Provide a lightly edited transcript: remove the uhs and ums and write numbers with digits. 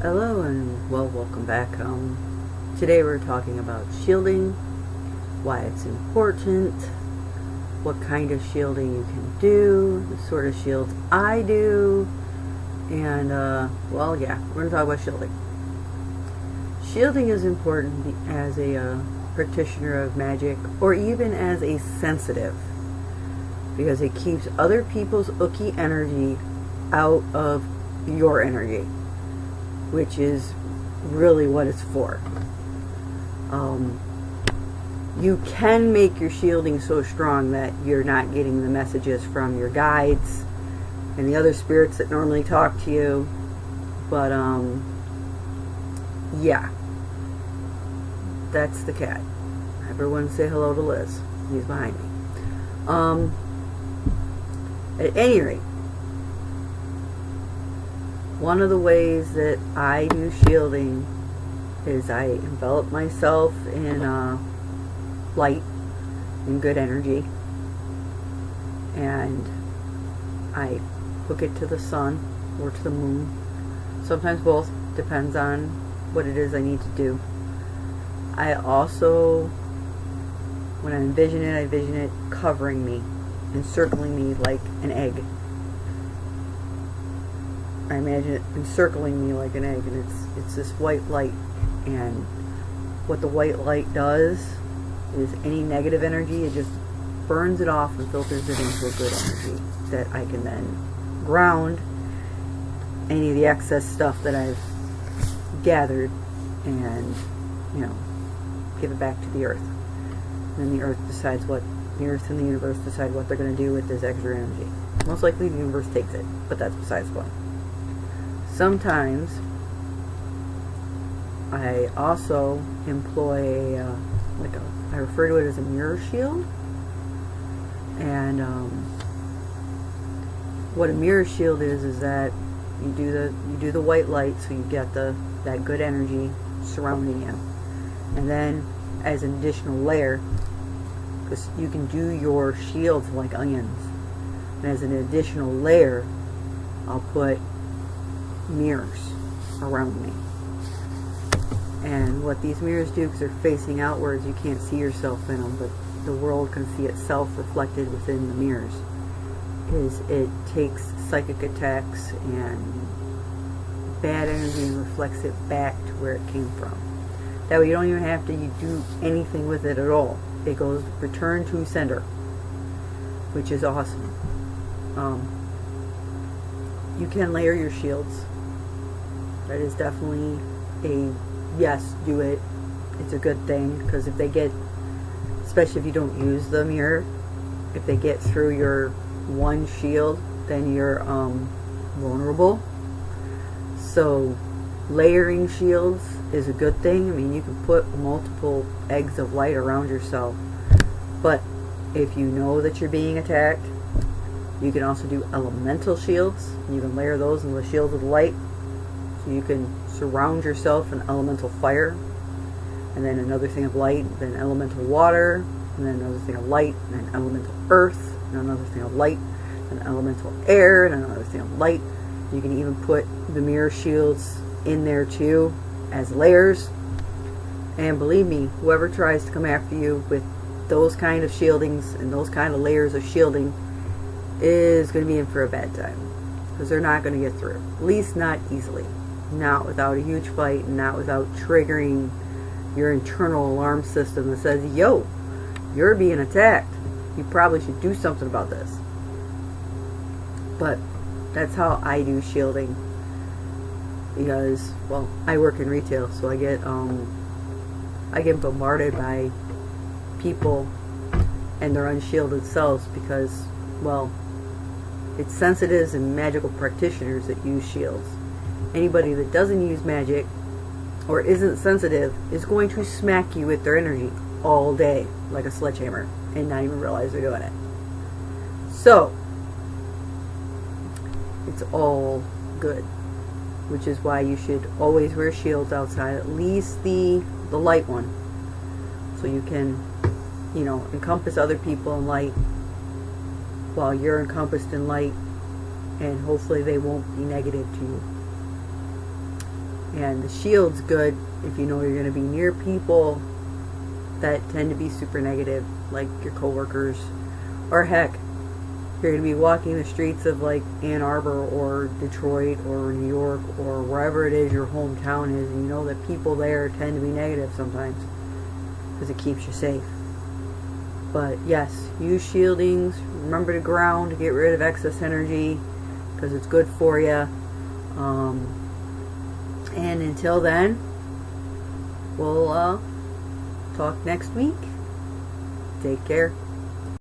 Hello and welcome back. Today we're talking about shielding, why it's important, what kind of shielding you can do, the sort of shields I do, and we're going to talk about shielding. Shielding is important as a practitioner of magic, or even as a sensitive, because it keeps other people's ooky energy out of your energy, which is really what it's for. You can make your shielding so strong that you're not getting the messages from your guides and the other spirits that normally talk to you. But, yeah. That's the cat. Everyone say hello to Liz. He's behind me. At any rate, one of the ways that I do shielding is I envelop myself in light and good energy, and I hook it to the sun or to the moon. Sometimes both, depends on what it is I need to do. I also, when I envision it covering me, encircling me like an egg. I imagine it encircling me like an egg, and it's this white light, and what the white light does is any negative energy, it just burns it off and filters it into a good energy that I can then ground any of the excess stuff that I've gathered and, give it back to the earth. And then the earth and the universe decide what they're going to do with this extra energy. Most likely the universe takes it, but that's besides the point. Sometimes I also employ I refer to it as a mirror shield. And what a mirror shield is that you do the white light, so you get that good energy surrounding you. And then as an additional layer, because you can do your shields like onions, and as an additional layer, I'll put mirrors around me. And what these mirrors do, because they're facing outwards, you can't see yourself in them, but the world can see itself reflected within the mirrors, is it takes psychic attacks and bad energy and reflects it back to where it came from. That way you don't even have to do anything with it at all. It goes return to sender, which is awesome. You can layer your shields. That is definitely yes, do it. It's a good thing, because if they get, especially if you don't use the mirror, if they get through your one shield, then you're vulnerable. So layering shields is a good thing. I mean, you can put multiple eggs of light around yourself, but if you know that you're being attacked, you can also do elemental shields. You can layer those into the shields of light, so you can surround yourself in elemental fire, and then another thing of light, then elemental water, and then another thing of light, and then elemental earth, and another thing of light, and elemental air, and another thing of light. You can even put the mirror shields in there too as layers. And believe me, whoever tries to come after you with those kind of shieldings and those kind of layers of shielding is going to be in for a bad time, because they're not going to get through. At least not easily. Not without a huge fight, and not without triggering your internal alarm system that says, yo, you're being attacked. You probably should do something about this. But that's how I do shielding, because, well, I work in retail, so I get bombarded by people and their unshielded selves, because, well, it's sensitives and magical practitioners that use shields. Anybody that doesn't use magic or isn't sensitive is going to smack you with their energy all day like a sledgehammer and not even realize they're doing it. So it's all good, which is why you should always wear shields outside, at least the light one, so you can, encompass other people in light while you're encompassed in light, and hopefully they won't be negative to you. And the shield's good if you know you're going to be near people that tend to be super negative, like your coworkers, or heck, you're going to be walking the streets of like Ann Arbor or Detroit or New York or wherever it is your hometown is, and you know that people there tend to be negative sometimes because it keeps you safe. But yes, use shieldings. Remember to ground to get rid of excess energy because it's good for you. And until then, we'll talk next week. Take care.